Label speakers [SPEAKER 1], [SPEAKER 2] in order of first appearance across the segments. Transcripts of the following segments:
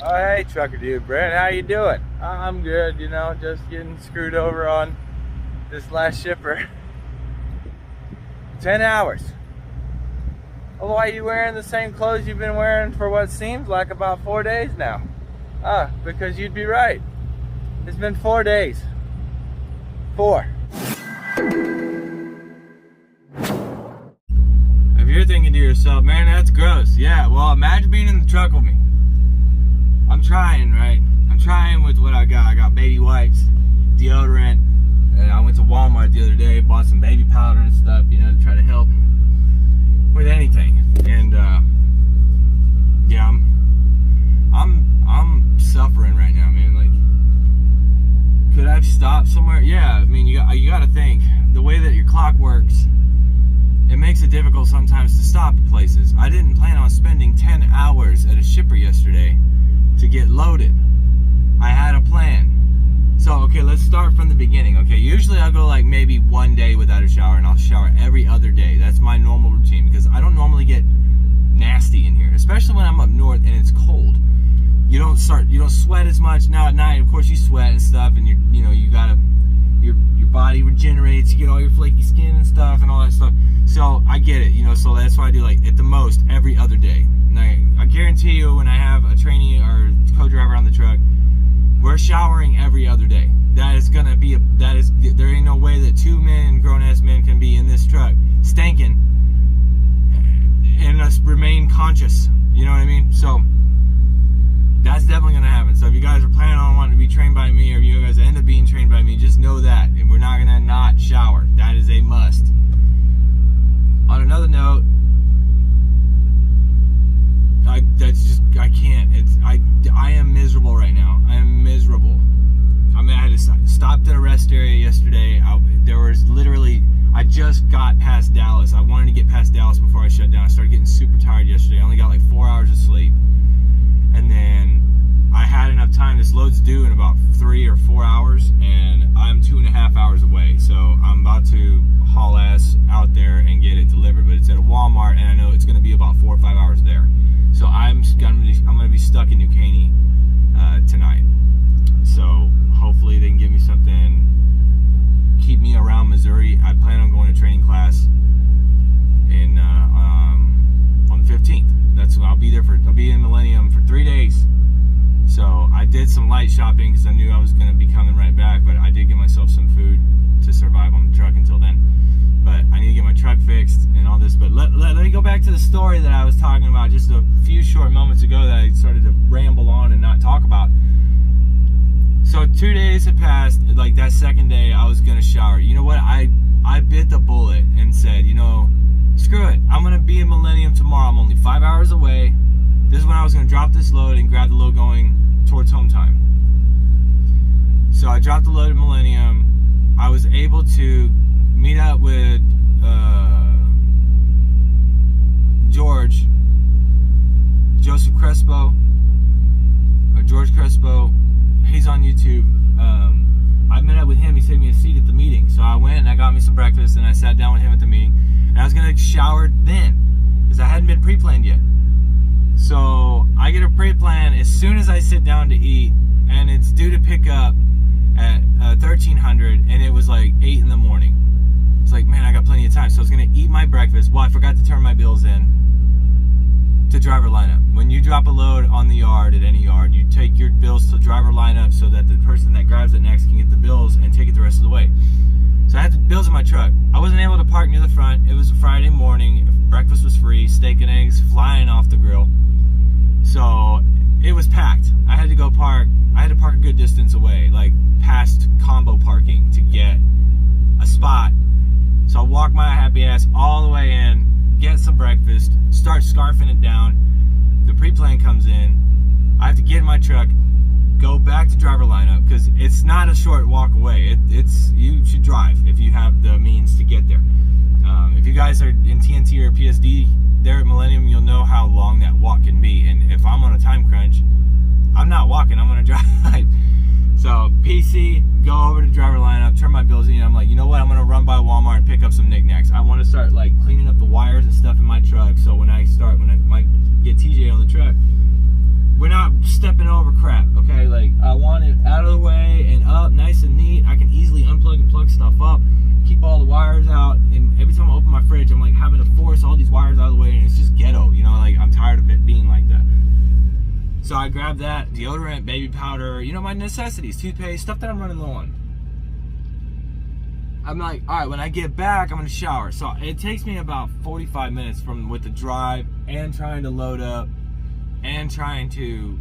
[SPEAKER 1] Oh, hey, trucker dude, Brent, how you doing? I'm good, just getting screwed over on this last shipper. 10 hours. Well, why are you wearing the same clothes you've been wearing for what seems like about 4 days now? Because you'd be right. It's been 4 days. 4. If you're thinking to yourself, man, that's gross. Yeah, well, imagine being in the truck with me. I'm trying, right? I'm trying with what I got. I got baby wipes, deodorant, and I went to Walmart the other day, bought some baby powder and stuff, to try to help with anything. And yeah, I'm suffering right now, man. Like, could I have stopped somewhere? Yeah, I mean, you got to think the way that your clock works. It makes it difficult sometimes to stop at places. I didn't plan on spending 10 hours at a shipper yesterday to get loaded. I had a plan. So, okay, let's start from the beginning. Okay, usually I'll go like maybe 1 day without a shower, and I'll shower every other day. That's my normal routine because I don't normally get nasty in here, especially when I'm up north and it's cold. You don't sweat as much. Now at night, of course, you sweat and stuff, and your body regenerates. You get all your flaky skin and stuff and all that stuff. So I get it, so that's why I do like at the most every other day. And I guarantee you, when I have a trainee or co-driver on the truck, we're showering every other day. That is gonna be there ain't no way that 2 men, grown-ass men, can be in this truck stinking and us remain conscious. You know what I mean? So that's definitely gonna happen. So if you guys are planning on wanting to be trained by me, or you guys end up being trained by me, just know that we're not gonna not shower. That is a must. On another note, I can't. I am miserable right now. I am miserable. I mean, I had to stop at a rest area yesterday. I just got past Dallas. I wanted to get past Dallas before I shut down. I started getting super tired yesterday. I only got like 4 hours of sleep. And then I had enough time. This load's due in about 3 or 4 hours, and I'm 2.5 hours away. So I'm about to haul ass out there and get it delivered. But it's at a Walmart, and I know it's going to be about 4 or 5 hours there. So I'm going to be stuck in New Caney tonight. So hopefully they can give me something, keep me around Missouri. I plan on going to training class on the 15th. I'll be in Millennium for 3 days. So I did some light shopping because I knew I was going to be coming right back, but I did get myself some food to survive on the truck until then. But I need to get my truck fixed and all this. But let me go back to the story that I was talking about just a few short moments ago that I started to ramble on and not talk about. So 2 days had passed. Like that second day, I was going to shower. You know what? I bit the bullet and said, screw it. I'm going to be in Millennium tomorrow. I'm only 5 hours away. This is when I was going to drop this load and grab the load going towards home time. So I dropped the load at Millennium. I was able to meet up with George Crespo. He's on YouTube. I met up with him. He saved me a seat at the meeting. So I went and I got me some breakfast and I sat down with him at the meeting. And I was going to shower then because I hadn't been pre-planned yet. So I get a pre-plan as soon as I sit down to eat, and it's due to pick up at 1300, and it was like 8 in the morning. It's like, man, I got plenty of time. So I was going to eat my breakfast. Well, I forgot to turn my bills in to driver lineup. When you drop a load on the yard at any yard, you take your bills to driver lineup so that the person that grabs it next can get the bills and take it the rest of the way. So I had the bills in my truck. I wasn't able to park near the front. It was a Friday morning. Breakfast was free. Steak and eggs flying off the grill. So it was packed. I had to go park. I had to park a good distance away, like past combo parking, to get a spot. So I walked my happy ass all the way in, get some breakfast, start scarfing it down. The pre-plan comes in. I have to get in my truck, go back to driver lineup, because it's not a short walk away. You should drive if you have the means to get there. If you guys are in TNT or PSD there at Millennium, you'll know how long that walk can be. And if I'm on a time crunch, I'm not walking, I'm gonna drive. So PC, go over to driver lineup, turn my bills in, and I'm like, you know what, I'm gonna run by Walmart and pick up some knickknacks. I want to start like cleaning up the wires and stuff in my truck, so when I might get TJ on the truck, we're not stepping over crap, okay? Like, I want it out of the way and up, nice and neat. I can easily unplug and plug stuff up, keep all the wires out, and every time I open my fridge, I'm like having to force all these wires out of the way, and it's just ghetto, you know? Like, I'm tired of it being like that. So I grabbed that, deodorant, baby powder, you know, my necessities, toothpaste, stuff that I'm running low on. I'm like, all right, when I get back, I'm gonna shower. So it takes me about 45 minutes with the drive and trying to load up and trying to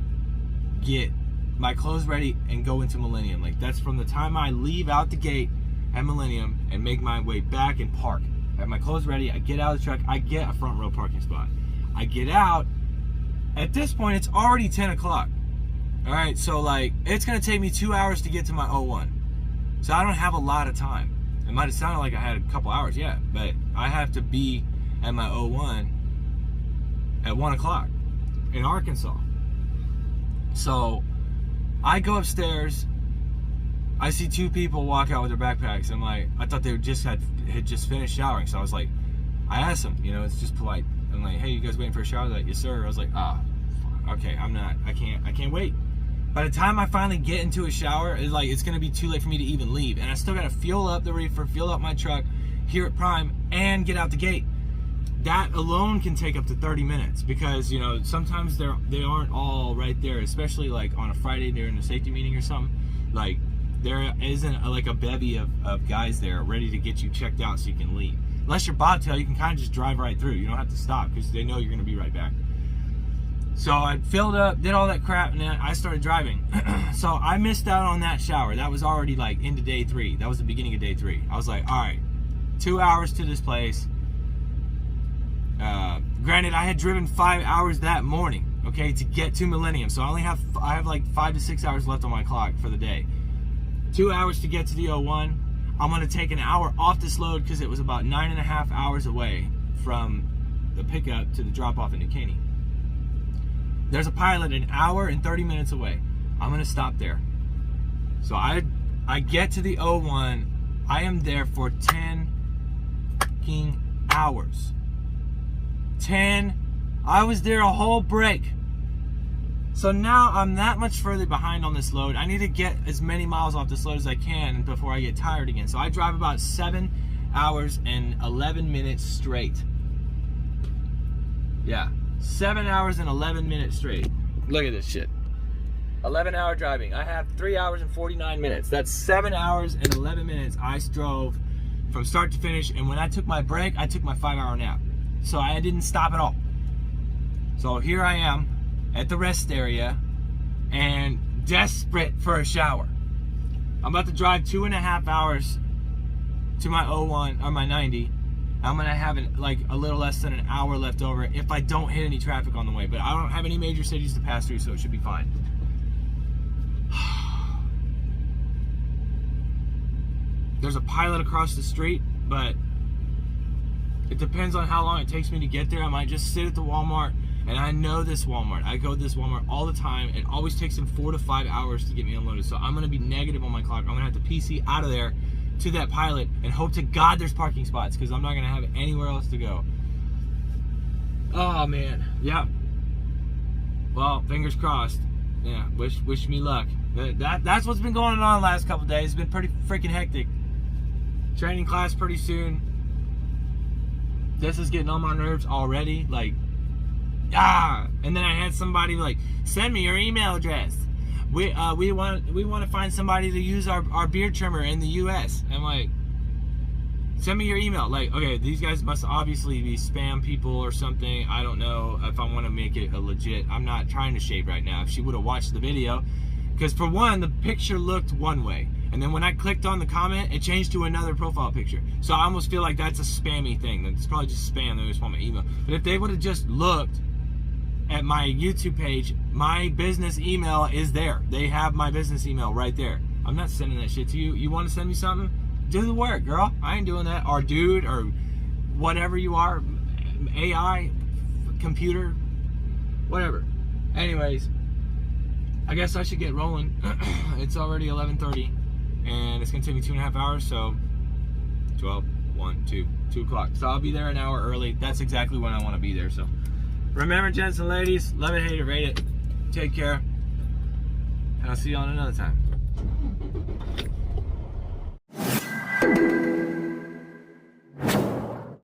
[SPEAKER 1] get my clothes ready and go into Millennium. Like, that's from the time I leave out the gate at Millennium and make my way back and park. I have my clothes ready, I get out of the truck, I get a front row parking spot. I get out, at this point, it's already 10 o'clock. All right, so like, it's gonna take me 2 hours to get to my 01. So I don't have a lot of time. It might have sounded like I had a couple hours, yeah, but I have to be at my 01 at 1 o'clock in Arkansas. So I go upstairs, I see two people walk out with their backpacks. I'm like, I thought they had just finished showering. So I was like, I asked them, you know, it's just polite. I'm like, hey, you guys waiting for a shower? They're like, yes, sir. I was like, okay, I can't wait. By the time I finally get into a shower, it's gonna be too late for me to even leave. And I still gotta fuel up the reefer, fuel up my truck here at Prime, and get out the gate. That alone can take up to 30 minutes because, you know, sometimes they aren't all right there, especially like on a Friday during a safety meeting or something. Like, there isn't like a bevy of guys there ready to get you checked out so you can leave. Unless you're bobtail, you can kind of just drive right through. You don't have to stop because they know you're gonna be right back. So I filled up, did all that crap, and then I started driving. So I missed out on that shower. That was already like into day 3. That was the beginning of day 3. I was like, all right, 2 hours to this place. Granted, I had driven 5 hours that morning, okay, to get to Millennium. So I have like 5 to 6 hours left on my clock for the day. 2 hours to get to the 01. I'm gonna take an hour off this load because it was about 9.5 hours away from the pickup to the drop off in New Caney. There's a pilot an hour and 30 minutes away. I'm gonna stop there. So I get to the 01. I am there for 10 fucking hours. 10. I was there a whole break. So now I'm that much further behind on this load. I need to get as many miles off this load as I can before I get tired again. So I drive about 7 hours and 11 minutes straight. Yeah. 7 hours and 11 minutes straight. Look at this shit. 11-hour driving. I have 3 hours and 49 minutes. That's 7 hours and 11 minutes I drove from start to finish. And when I took my break, I took my 5-hour nap. So I didn't stop at all. So here I am at the rest area and desperate for a shower. I'm about to drive 2.5 hours to my 01 or my 90. I'm gonna have like a little less than an hour left over if I don't hit any traffic on the way, but I don't have any major cities to pass through, so it should be fine. There's a pilot across the street, but it depends on how long it takes me to get there. I might just sit at the Walmart, and I know this Walmart. I go to this Walmart all the time. It always takes them 4 to 5 hours to get me unloaded, so I'm gonna be negative on my clock. I'm gonna have to PC out of there to that pilot and hope to God there's parking spots because I'm not gonna have anywhere else to go. Oh man, yeah. Well, fingers crossed. Yeah, wish me luck. That's what's been going on the last couple days. It's been pretty freaking hectic. Training class pretty soon. This is getting on my nerves already. Like, and then I had somebody like, send me your email address. We want to find somebody to use our beard trimmer in the US. I'm like, send me your email. Like, okay, these guys must obviously be spam people or something. I don't know if I want to make it a legit. I'm not trying to shave right now. If she would have watched the video, because for one, the picture looked one way, and then when I clicked on the comment, it changed to another profile picture. So I almost feel like that's a spammy thing. It's probably just spam. They just want my email. But if they would have just looked at my YouTube page, my business email is there. They have my business email right there. I'm not sending that shit to you. You want to send me something? Do the work, girl. I ain't doing that. Or dude, or whatever you are. AI, computer, whatever. Anyways, I guess I should get rolling. It's already 11:30, and it's gonna take me 2.5 hours, so 12, 1, 2 o'clock. So I'll be there an hour early. That's exactly when I want to be there, so. Remember, gents and ladies, love it, hate it, rate it. Take care. and I'll see you on another time.